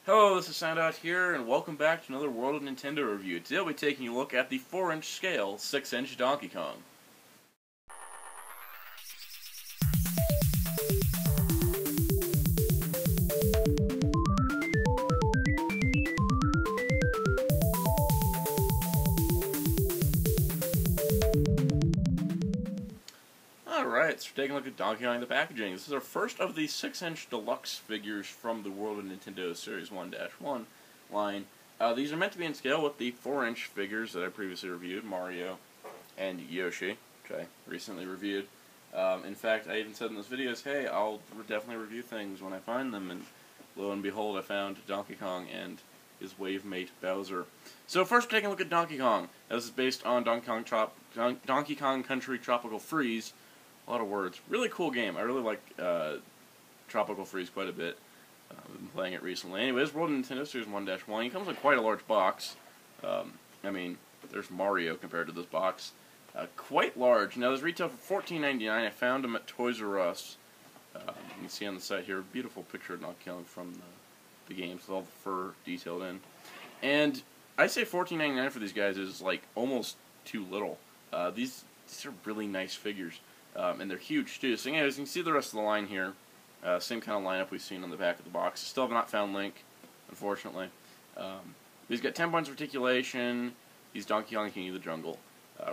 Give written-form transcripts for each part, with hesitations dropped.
Hello, this is Soundout here, and welcome back to another World of Nintendo review. Today we'll be taking a look at the 4-inch scale, 6-inch Donkey Kong. Alright, so taking a look at Donkey Kong the packaging. This is our first of the 6-inch deluxe figures from the World of Nintendo Series 1-1 line. These are meant to be in scale with the 4-inch figures that I previously reviewed, Mario and Yoshi, which I recently reviewed. In fact, I even said in those videos, hey, I'll definitely review things when I find them, and lo and behold, I found Donkey Kong and his wave mate Bowser. So first, taking a look at Donkey Kong. This is based on Donkey Kong Country Tropical Freeze. A lot of words. Really cool game. I really like Tropical Freeze quite a bit. I've been playing it recently. Anyways, World of Nintendo Series 1-1. It comes in quite a large box. I mean, there's Mario compared to this box. Quite large. Now, this retail for $14.99. I found them at Toys R Us. You can see on the site here a beautiful picture of Donkey Kong from the games with all the fur detailed in. And I say $14.99 for these guys is like almost too little. These are really nice figures. And they're huge too. So anyways, you can see the rest of the line here. Same kind of lineup we've seen on the back of the box. Still have not found Link, unfortunately. He's got 10 points of articulation. He's Donkey Kong King of the Jungle.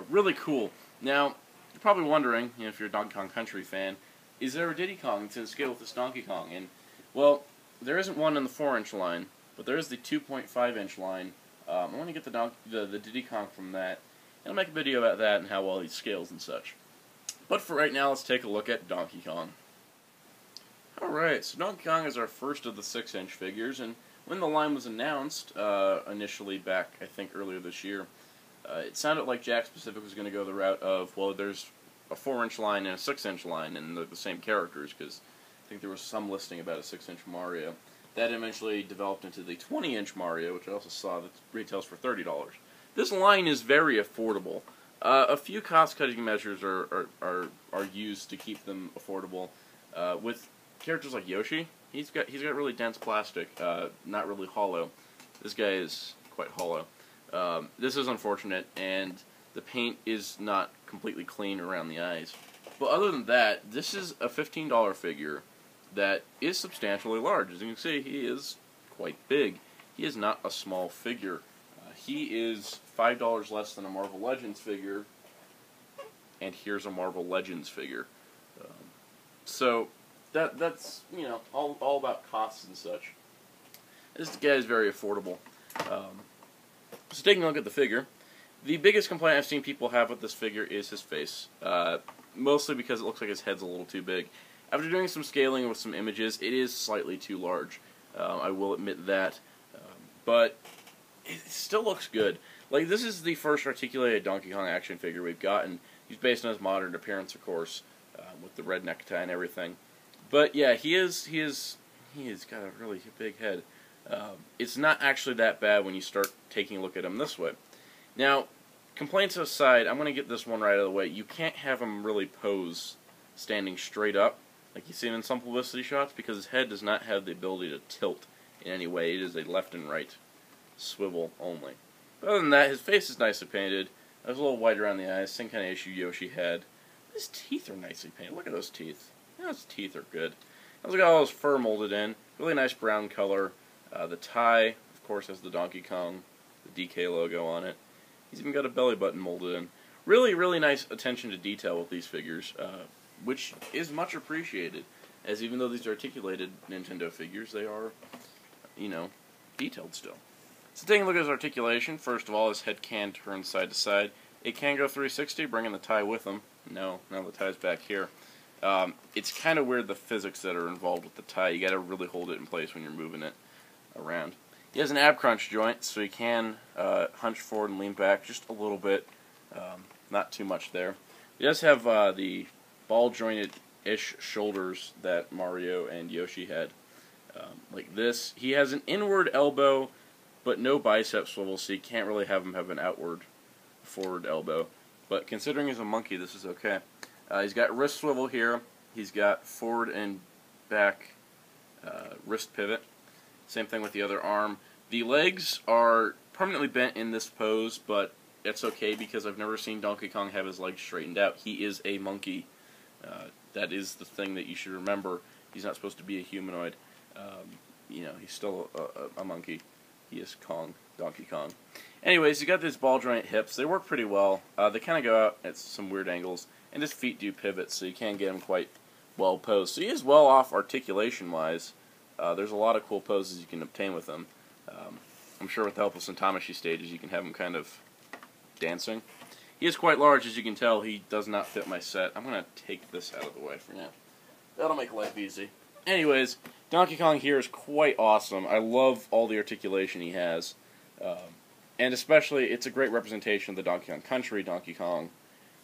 Really cool. Now, you're probably wondering, if you're a Donkey Kong Country fan, is there a Diddy Kong that's in scale with this Donkey Kong? And, well, there isn't one in the 4-inch line, but there is the 2.5-inch line. I want to get the Diddy Kong from that, and I'll make a video about that and how well he scales and such. But for right now, let's take a look at Donkey Kong. Alright, so Donkey Kong is our first of the 6-inch figures, and when the line was announced, initially back, I think, earlier this year, it sounded like Jakks Pacific was going to go the route of, well, there's a 4-inch line and a 6-inch line, and they're the same characters, because I think there was some listing about a 6-inch Mario. That eventually developed into the 20-inch Mario, which I also saw that retails for $30. This line is very affordable. A few cost-cutting measures are used to keep them affordable. With characters like Yoshi, he's got really dense plastic, not really hollow. This guy is quite hollow. This is unfortunate, and the paint is not completely clean around the eyes. But other than that, this is a $15 figure that is substantially large. As you can see, he is quite big. He is not a small figure. He is $5 less than a Marvel Legends figure, and here's a Marvel Legends figure. So that's all about costs and such. This guy is very affordable. So taking a look at the figure, the biggest complaint I've seen people have with this figure is his face. Mostly because it looks like his head's a little too big. After doing some scaling with some images, it is slightly too large. I will admit that, but it still looks good. Like, this is the first articulated Donkey Kong action figure we've gotten. He's based on his modern appearance, of course, with the red necktie and everything. But yeah, he has got a really big head. It's not actually that bad when you start taking a look at him this way. Now, complaints aside, I'm going to get this one right out of the way. You can't have him really pose standing straight up, like you see in some publicity shots, because his head does not have the ability to tilt in any way. It is a left and right swivel only. But other than that, his face is nicely painted. There's a little white around the eyes, same kind of issue Yoshi had. His teeth are nicely painted. Look at those teeth. Yeah, his teeth are good. He's got all his fur molded in. Really nice brown color. The tie, of course, has the Donkey Kong, the DK logo on it. He's even got a belly button molded in. Really, really nice attention to detail with these figures, which is much appreciated. As even though these are articulated Nintendo figures, they are, detailed still. So taking a look at his articulation, first of all, his head can turn side to side. It can go 360, bringing the tie with him. No, the tie's back here. It's kind of weird, the physics that are involved with the tie. You got to really hold it in place when you're moving it around. He has an ab crunch joint, so he can hunch forward and lean back just a little bit. Not too much there. He does have the ball jointed-ish shoulders that Mario and Yoshi had. Like this. He has an inward elbow, but no bicep swivel, so you can't really have him have an outward forward elbow. But considering he's a monkey, this is okay. He's got wrist swivel here. He's got forward and back wrist pivot. Same thing with the other arm. The legs are permanently bent in this pose, but it's okay because I've never seen Donkey Kong have his legs straightened out. He is a monkey. That is the thing that you should remember. He's not supposed to be a humanoid. He's still a monkey. He is Donkey Kong. Anyways, you got these ball joint hips. They work pretty well. They kind of go out at some weird angles, and his feet do pivot, so you can get him quite well posed. So he is well off articulation-wise. There's a lot of cool poses you can obtain with him. I'm sure with the help of some Tamashi stages, you can have him kind of dancing. He is quite large, as you can tell. He does not fit my set. I'm going to take this out of the way for now. That'll make life easy. Anyways, Donkey Kong here is quite awesome. I love all the articulation he has. And especially, it's a great representation of the Donkey Kong country, Donkey Kong,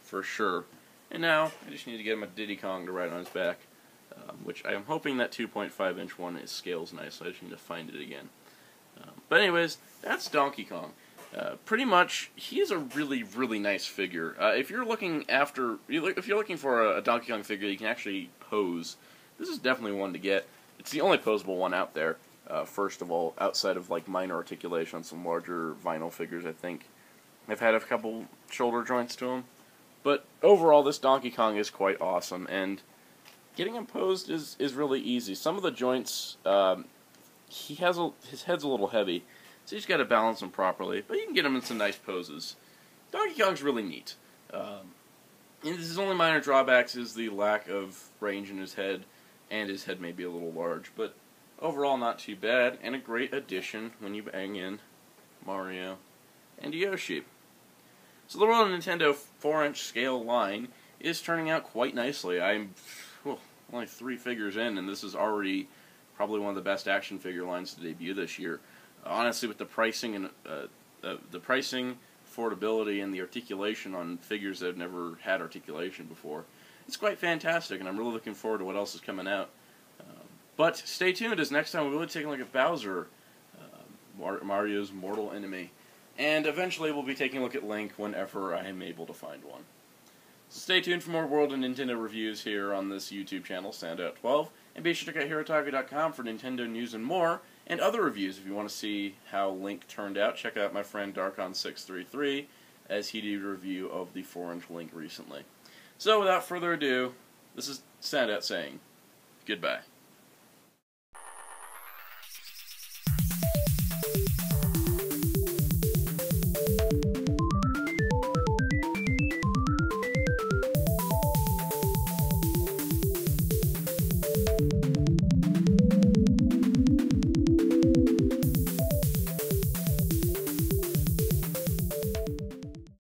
for sure. And now, I just need to get him a Diddy Kong to ride on his back, which I am hoping that 2.5-inch one scales nice, so I just need to find it again. But anyways, that's Donkey Kong. Pretty much, he is a really, really nice figure. If you're looking for a Donkey Kong figure that you can actually pose, this is definitely one to get. It's the only posable one out there. First of all, outside of like minor articulation on some larger vinyl figures, I think I've had a couple shoulder joints to them. But overall, this Donkey Kong is quite awesome, and getting him posed is really easy. Some of the joints, his head's a little heavy, so you just got to balance him properly. But you can get him in some nice poses. Donkey Kong's really neat. And his only minor drawbacks is the lack of range in his head, and his head may be a little large, but overall not too bad, and a great addition when you bang in Mario and Yoshi. So the World Nintendo 4-inch scale line is turning out quite nicely. I'm only 3 figures in, and this is already probably one of the best action figure lines to debut this year. Honestly, with the pricing and affordability, and the articulation on figures that have never had articulation before, it's quite fantastic, and I'm really looking forward to what else is coming out. But stay tuned, as next time we'll be taking a look at Bowser, Mario's mortal enemy. And eventually we'll be taking a look at Link whenever I am able to find one. So stay tuned for more World and Nintendo reviews here on this YouTube channel, Soundout 12. And be sure to check out Hirotaku.com for Nintendo news and more, and other reviews if you want to see how Link turned out. Check out my friend Darkon633, as he did a review of the 4-inch Link recently. So without further ado, this is Soundout saying goodbye.